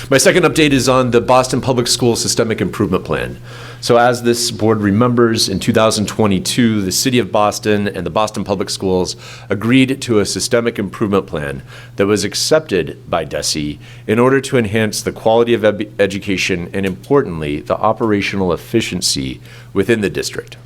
My second update is on the Boston Public Schools Systemic Improvement Plan. So as this board remembers, in 2022, the City of Boston and the Boston Public Schools agreed to a systemic improvement plan that was accepted by DESE in order to enhance the quality of education and, importantly, the operational efficiency within the district.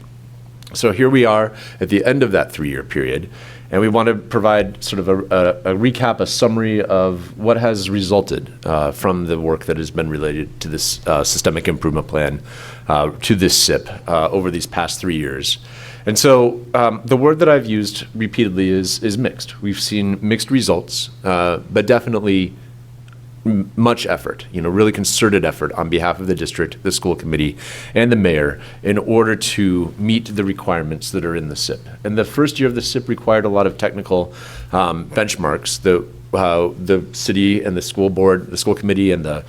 So here we are at the end of that 3-year period, and we want to provide sort of a recap, a summary of what has resulted from the work that has been related to this systemic improvement plan, to this SIP over these past 3 years. And so the word that I've used repeatedly is mixed. We've seen mixed results, but definitely much effort, really concerted effort on behalf of the district, the school committee, and the mayor in order to meet the requirements that are in the SIP. And the first year of the SIP required a lot of technical benchmarks that the city and the school board, the school committee, and the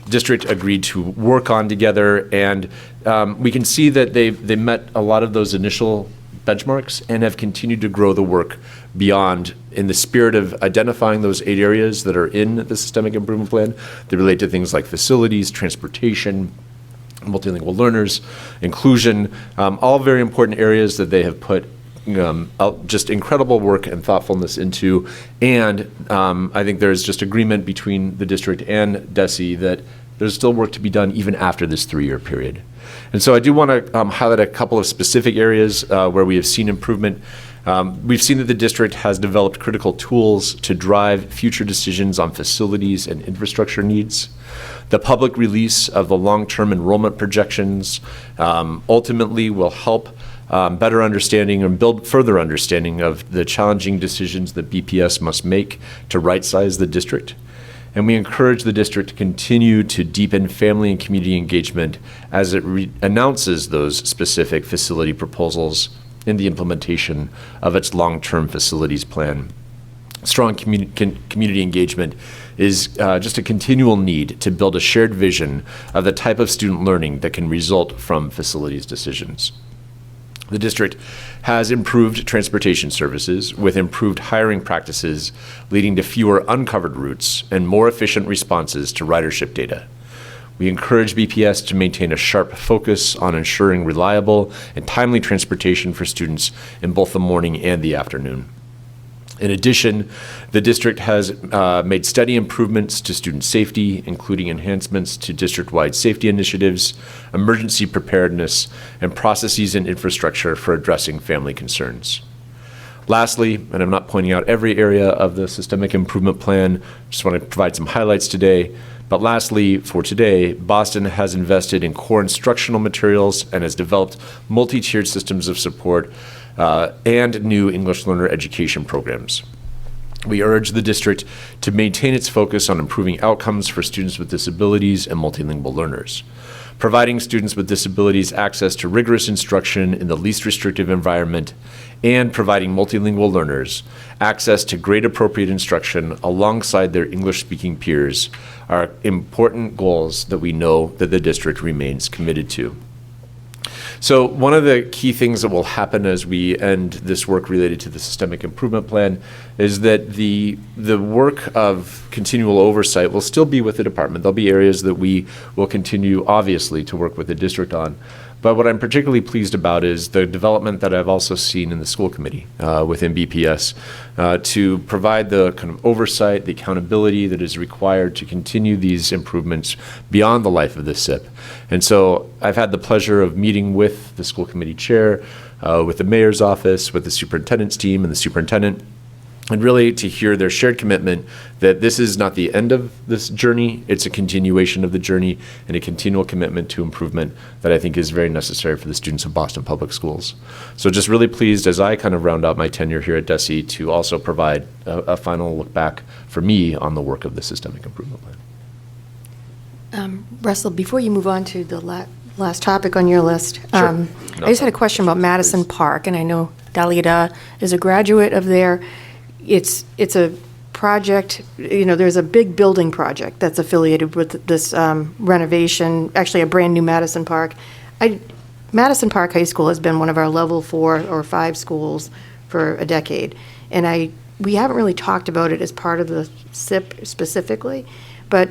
district agreed to work on together. And we can see that they met a lot of those initial benchmarks and have continued to grow the work beyond, in the spirit of identifying those 8 areas that are in the systemic improvement plan that relate to things like facilities, transportation, multilingual learners, inclusion, all very important areas that they have put just incredible work and thoughtfulness into. And I think there's just agreement between the district and DESE that there's still work to be done even after this 3-year period. And so I do want to highlight a couple of specific areas where we have seen improvement. We've seen that the district has developed critical tools to drive future decisions on facilities and infrastructure needs. The public release of the long-term enrollment projections ultimately will help better understanding and build further understanding of the challenging decisions that BPS must make to right-size the district. And we encourage the district to continue to deepen family and community engagement as it announces those specific facility proposals in the implementation of its long-term facilities plan. Strong community engagement is just a continual need to build a shared vision of the type of student learning that can result from facilities decisions. The district has improved transportation services with improved hiring practices, leading to fewer uncovered routes and more efficient responses to ridership data. We encourage BPS to maintain a sharp focus on ensuring reliable and timely transportation for students in both the morning and the afternoon. In addition, the district has made steady improvements to student safety, including enhancements to district-wide safety initiatives, emergency preparedness, and processes and infrastructure for addressing family concerns. Lastly, and I'm not pointing out every area of the systemic improvement plan, just want to provide some highlights today, but lastly, for today, Boston has invested in core instructional materials and has developed multi-tiered systems of support and new English learner education programs. We urge the district to maintain its focus on improving outcomes for students with disabilities and multilingual learners, providing students with disabilities access to rigorous instruction in the least restrictive environment, and providing multilingual learners access to grade-appropriate instruction alongside their English-speaking peers are important goals that we know that the district remains committed to. So one of the key things that will happen as we end this work related to the systemic improvement plan is that the work of continual oversight will still be with the department. There'll be areas that we will continue, obviously, to work with the district on. But what I'm particularly pleased about is the development that I've also seen in the school committee within BPS to provide the kind of oversight, the accountability that is required to continue these improvements beyond the life of the SIP. And so I've had the pleasure of meeting with the school committee chair, with the mayor's office, with the superintendent's team and the superintendent, and really to hear their shared commitment that this is not the end of this journey, it's a continuation of the journey and a continual commitment to improvement that I think is very necessary for the students of Boston Public Schools. So just really pleased as I kind of round out my tenure here at DESE to also provide a final look back for me on the work of the systemic improvement plan. Russell, before you move on to the last topic on your list, Sure. I just had a question about Madison Park, and I know Dalida is a graduate of there. It's a project, there's a big building project that's affiliated with this renovation, actually a brand new Madison Park. Madison Park High School has been one of our level 4 or 5 schools for a decade. And we haven't really talked about it as part of the SIP specifically, but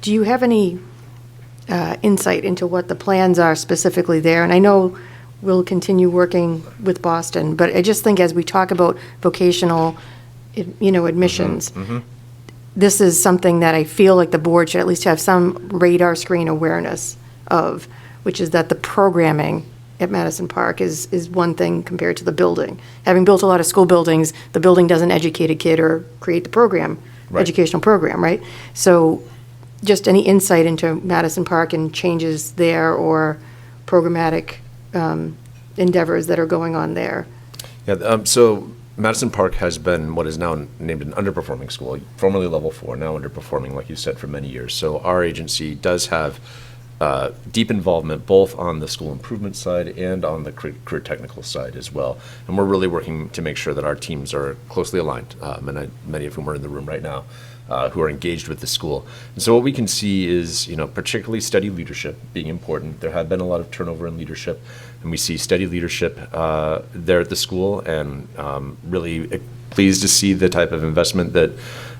do you have any insight into what the plans are specifically there? And I know we'll continue working with Boston, but I just think as we talk about vocational, admissions, this is something that I feel like the board should at least have some radar screen awareness of, which is that the programming at Madison Park is one thing compared to the building. Having built a lot of school buildings, the building doesn't educate a kid or create the program, Right. educational program, right? So just any insight into Madison Park and changes there or programmatic endeavors that are going on there. Yeah, so Madison Park has been what is now named an underperforming school, formerly level 4, now underperforming, like you said, for many years. So our agency does have deep involvement both on the school improvement side and on the career technical side as well. And we're really working to make sure that our teams are closely aligned, many of whom are in the room right now, who are engaged with the school. And so what we can see is, particularly steady leadership being important. There have been a lot of turnover in leadership, and we see steady leadership there at the school, and really pleased to see the type of investment that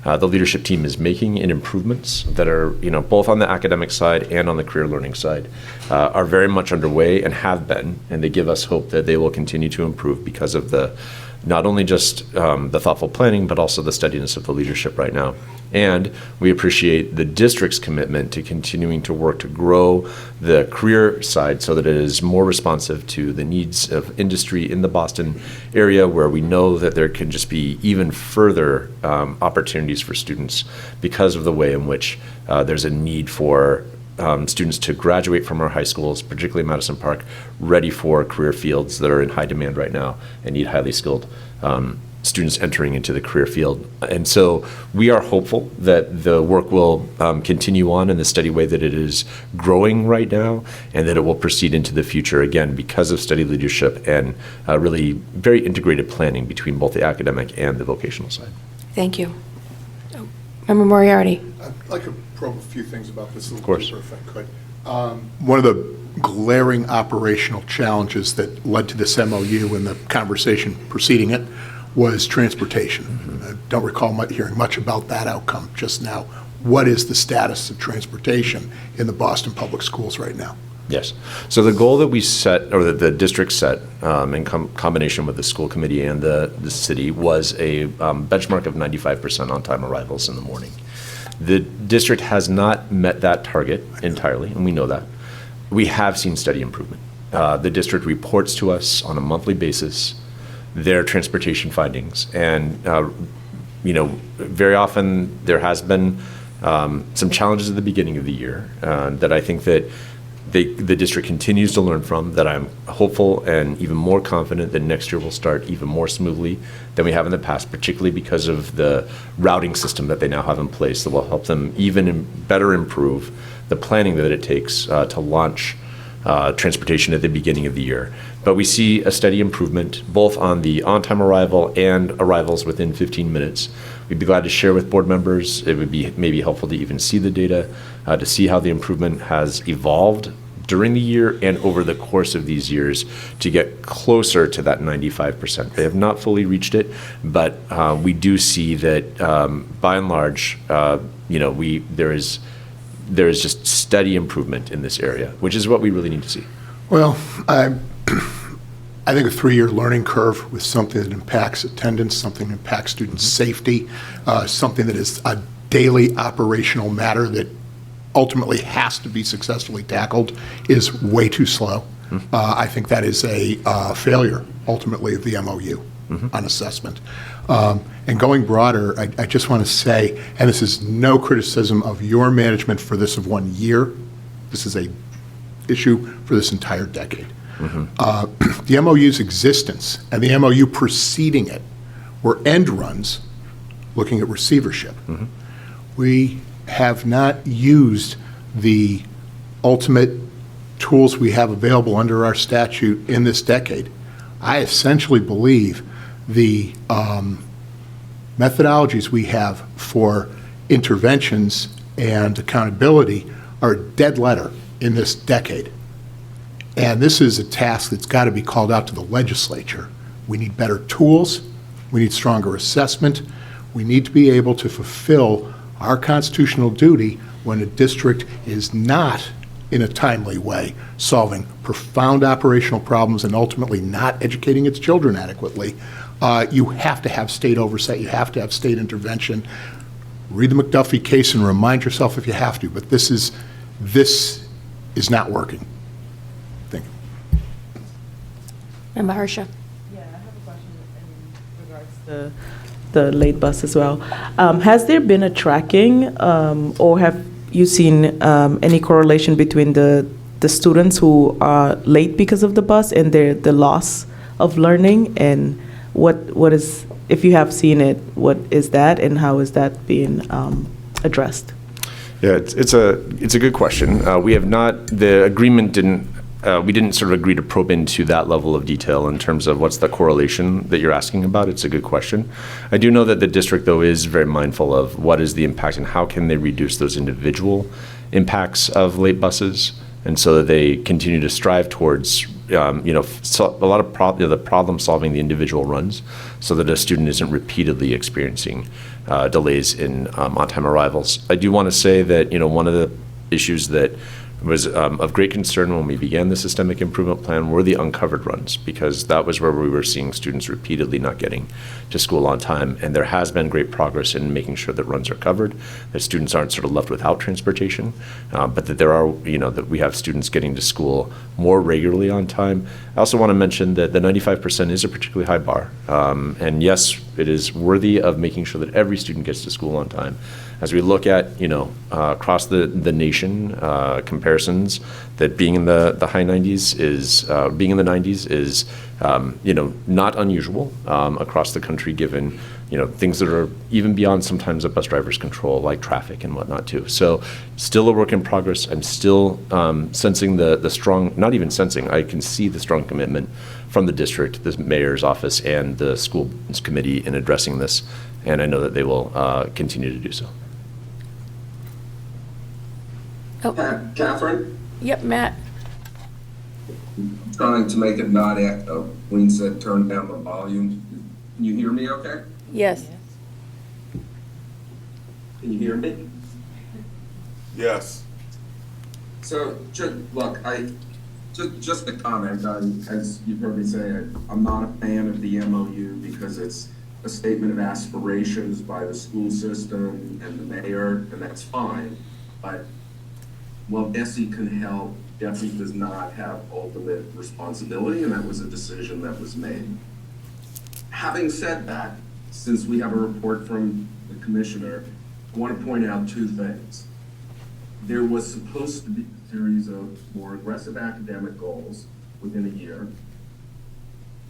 the leadership team is making in improvements that are, both on the academic side and on the career learning side, are very much underway and have been, and they give us hope that they will continue to improve because of the not only just the thoughtful planning, but also the steadiness of the leadership right now. And we appreciate the district's commitment to continuing to work to grow the career side so that it is more responsive to the needs of industry in the Boston area, where we know that there can just be even further opportunities for students because of the way in which there's a need for students to graduate from our high schools, particularly Madison Park, ready for career fields that are in high demand right now and need highly skilled students entering into the career field. And so we are hopeful that the work will continue on in the steady way that it is growing right now, and that it will proceed into the future, again, because of steady leadership and really very integrated planning between both the academic and the vocational side. Thank you. Member Moriarty. I'd like to probe a few things about this a little course. deeper, if I could. One of the glaring operational challenges that led to this MOU and the conversation preceding it was transportation. I don't recall hearing much about that outcome just now. What is the status of transportation in the Boston Public Schools right now? Yes. So the goal that we set, or that the district set, in combination with the school committee and the city, was a benchmark of 95% on-time arrivals in the morning. The district has not met that target entirely, and we know that. We have seen steady improvement. The district reports to us on a monthly basis their transportation findings, and very often there has been some challenges at the beginning of the year that I think that the district continues to learn from, that I'm hopeful and even more confident that next year will start even more smoothly than we have in the past, particularly because of the routing system that they now have in place that will help them even better improve the planning that it takes to launch transportation at the beginning of the year. But we see a steady improvement both on the on-time arrival and arrivals within 15 minutes. We'd be glad to share with board members. It would be maybe helpful to even see the data to see how the improvement has evolved during the year and over the course of these years to get closer to that 95%. They have not fully reached it, but we do see that by and large, there is just steady improvement in this area, which is what we really need to see. Well, I think a 3-year learning curve with something that impacts attendance, something that impacts student safety, something that is a daily operational matter that ultimately has to be successfully tackled is way too slow. I think that is a failure, ultimately, of the MOU on assessment. And going broader, I just want to say, and this is no criticism of your management for this of 1 year, this is a issue for this entire decade. The MOU's existence and the MOU preceding it were end runs looking at receivership. We have not used the ultimate tools we have available under our statute in this decade. I essentially believe the methodologies we have for interventions and accountability are dead letter in this decade. And this is a task that's got to be called out to the legislature. We need better tools. We need stronger assessment. We need to be able to fulfill our constitutional duty when a district is not in a timely way solving profound operational problems and ultimately not educating its children adequately. You have to have state oversight. You have to have state intervention. Read the McDuffie case and remind yourself if you have to, but this is not working. Thank you. Member Harsha. Yeah, I have a question in regards to the late bus as well. Has there been a tracking, or have you seen any correlation between the students who are late because of the bus and the loss of learning? And what is, if you have seen it, what is that, and how is that being addressed? Yeah, it's a good question. We have not, the agreement didn't, we didn't sort of agree to probe into that level of detail in terms of what's the correlation that you're asking about. It's a good question. I do know that the district, though, is very mindful of what is the impact and how can they reduce those individual impacts of late buses, and so that they continue to strive towards, a lot of the problem solving the individual runs, so that a student isn't repeatedly experiencing delays in on-time arrivals. I do want to say that, one of the issues that was of great concern when we began the systemic improvement plan were the uncovered runs, because that was where we were seeing students repeatedly not getting to school on time. And there has been great progress in making sure that runs are covered, that students aren't sort of left without transportation, but that there are, that we have students getting to school more regularly on time. I also want to mention that the 95% is a particularly high bar. And yes, it is worthy of making sure that every student gets to school on time. As we look at, across the nation, comparisons, that being in the high 90s is, being in the 90s is, not unusual across the country, given, things that are even beyond sometimes a bus driver's control, like traffic and whatnot too. So still a work in progress. I'm still sensing the strong, not even sensing, I can see the strong commitment from the district, the mayor's office, and the school committee in addressing this. And I know that they will continue to do so. Catherine? Yep, Matt. I'm trying to make it not echo. Wayne said turn down the volume. Can you hear me okay? Yes. Can you hear me? Yes. So, look, just a comment. As you've heard me say, I'm not a fan of the MOU because it's a statement of aspirations by the school system and the mayor, and that's fine. But while DESE can help, DESE does not have ultimate responsibility, and that was a decision that was made. Having said that, since we have a report from the commissioner, I want to point out two things. There was supposed to be a series of more aggressive academic goals within a year.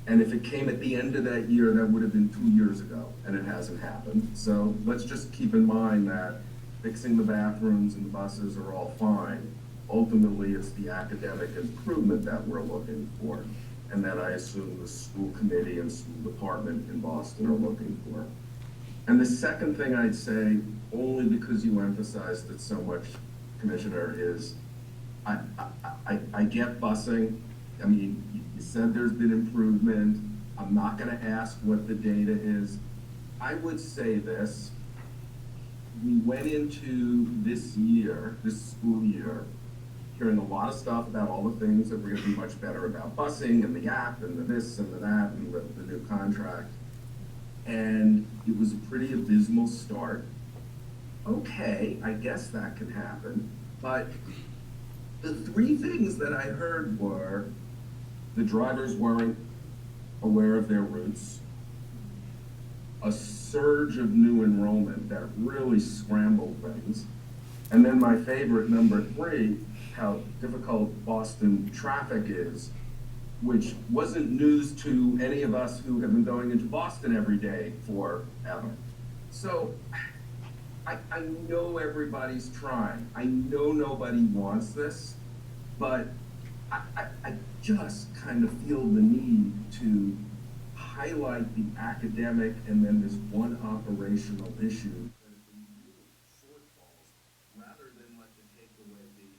And if it came at the end of that year, that would have been 2 years ago, and it hasn't happened. So let's just keep in mind that fixing the bathrooms and the buses are all fine. Ultimately, it's the academic improvement that we're looking for, and that I assume the school committee and school department in Boston are looking for. And the second thing I'd say, only because you emphasized it so much, Commissioner, is I get busing. I mean, you said there's been improvement. I'm not going to ask what the data is. I would say this. We went into this year, this school year, hearing a lot of stuff about all the things that we're going to be much better about busing and the app and the this and the that and the new contract. And it was a pretty abysmal start. Okay, I guess that can happen. But the three things that I heard were the drivers weren't aware of their routes, a surge of new enrollment that really scrambled things, and then my favorite, number three, how difficult Boston traffic is, which wasn't news to any of us who have been going into Boston every day forever. So I know everybody's trying. I know nobody wants this, but I just kind of feel the need to highlight the academic and then this one operational issue that have been real shortfalls, rather than let the takeaway be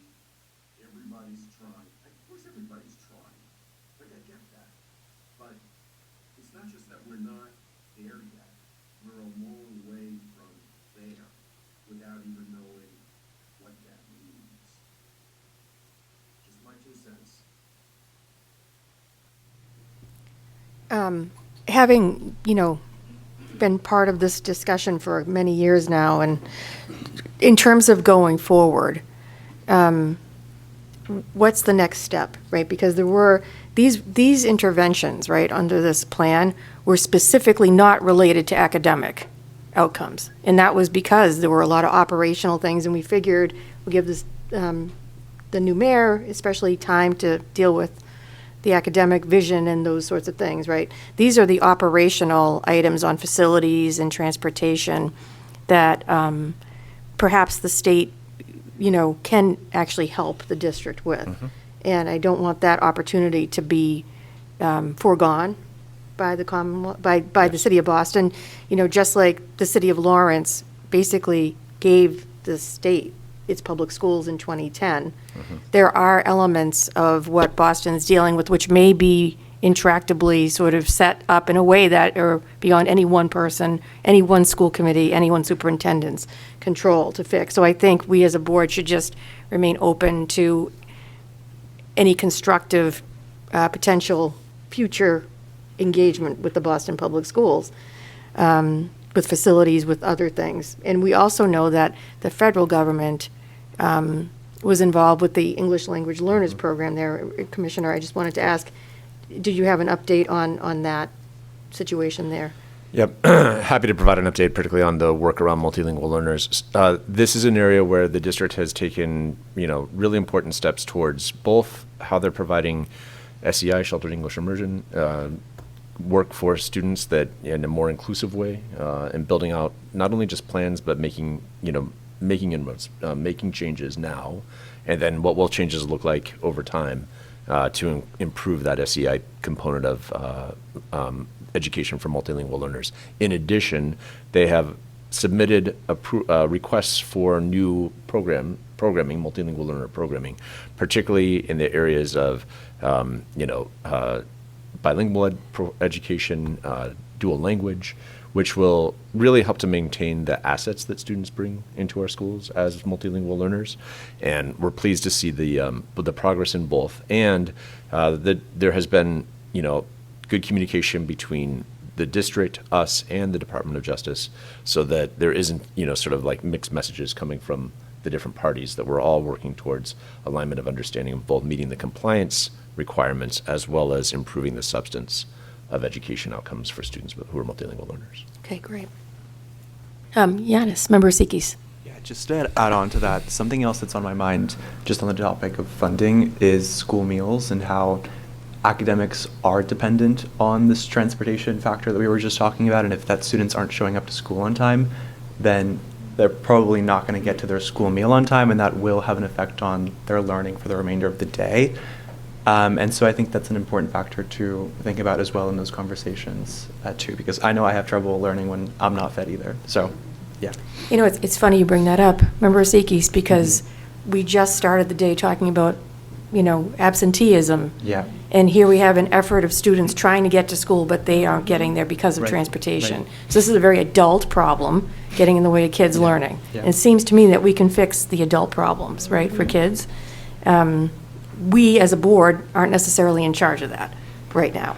everybody's trying. Of course everybody's trying. Like, I get that. But it's not just that we're not there yet. We're a long way from there without Having, been part of this discussion for many years now, and in terms of going forward, what's the next step, right? Because there were, these interventions, right, under this plan were specifically not related to academic outcomes. And that was because there were a lot of operational things, and we figured we'll give this, the new mayor especially time to deal with the academic vision and those sorts of things, right? These are the operational items on facilities and transportation that perhaps the state, can actually help the district with. And I don't want that opportunity to be foregone by the Commonwealth, by the city of Boston. Just like the city of Lawrence basically gave the state its public schools in 2010. There are elements of what Boston's dealing with which may be intractably sort of set up in a way that are beyond any one person, any one school committee, any one superintendent's control to fix. So I think we as a board should just remain open to any constructive potential future engagement with the Boston Public Schools, with facilities, with other things. And we also know that the federal government was involved with the English Language Learners Program there. Commissioner, I just wanted to ask, did you have an update on that situation there? Yep, happy to provide an update, particularly on the work around multilingual learners. This is an area where the district has taken, really important steps towards both how they're providing SEI, sheltered English immersion, work for students that in a more inclusive way, and building out not only just plans, but making inroads, making changes now, and then what will changes look like over time to improve that SEI component of education for multilingual learners. In addition, they have submitted requests for new programming, multilingual learner programming, particularly in the areas of, bilingual education, dual language, which will really help to maintain the assets that students bring into our schools as multilingual learners. And we're pleased to see the progress in both. And that there has been, good communication between the district, us, and the Department of Justice, so that there isn't, sort of like mixed messages coming from the different parties, that we're all working towards alignment of understanding of both meeting the compliance requirements as well as improving the substance of education outcomes for students who are multilingual learners. Okay, great. Yanis, Member Sikis. Yeah, just to add on to that, something else that's on my mind, just on the topic of funding, is school meals and how academics are dependent on this transportation factor that we were just talking about. And if that students aren't showing up to school on time, then they're probably not going to get to their school meal on time, and that will have an effect on their learning for the remainder of the day. And so I think that's an important factor to think about as well in those conversations too, because I know I have trouble learning when I'm not fed either. So, yeah. It's funny you bring that up, Member Sikis, because we just started the day talking about, absenteeism. Yeah. And here we have an effort of students trying to get to school, but they aren't getting there because of Right, transportation. right. So this is a very adult problem, getting in the way of kids learning. Yeah. And it seems to me that we can fix the adult problems, right, for kids. We, as a board, aren't necessarily in charge of that right now.